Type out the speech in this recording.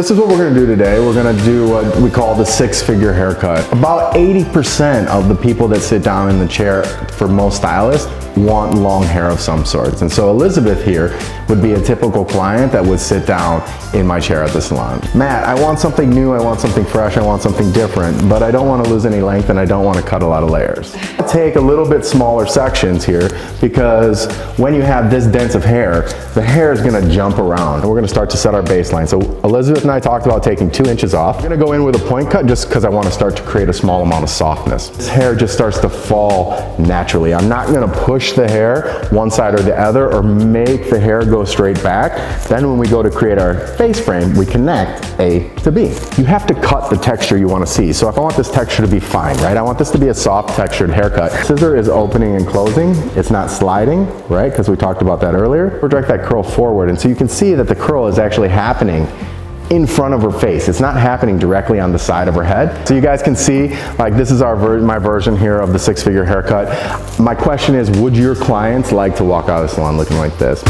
this is what we're gonna do today. We're gonna do what we call the six-figure haircut. About 80% of the people that sit down in the chair for most stylists want long hair of some sorts. And so Elizabeth here would be a typical client that would sit down in my chair at the salon. Matt, I want something new, I want something fresh, I want something different, but I don't want to lose any length and I don't want to cut a lot of layers. I'll take a little bit smaller sections here because when you have this dense of hair, the hair is going to jump around. And we're going to start to set our baseline. So Elizabeth and I talked about taking 2 inches off. I'm going to go in with a point cut just because I want to start to create a small amount of softness. This hair just starts to fall naturally. I'm not going to push the hair one side or the other or make the hair go straight back. Then when we go to create our face frame, we connect A to B. You have to cut the texture you want to see. So if I want this texture to be fine, right? I want this to be a soft textured haircut. Scissor is opening and closing. It's not sliding, right? Because we talked about that earlier. We'll direct that curl forward. And so you can see that the curl is actually happening in front of her face. It's not happening directly on the side of her head. So you guys can see, like this is my version here of the six-figure haircut. My question is, would your clients like to walk out of the salon looking like this?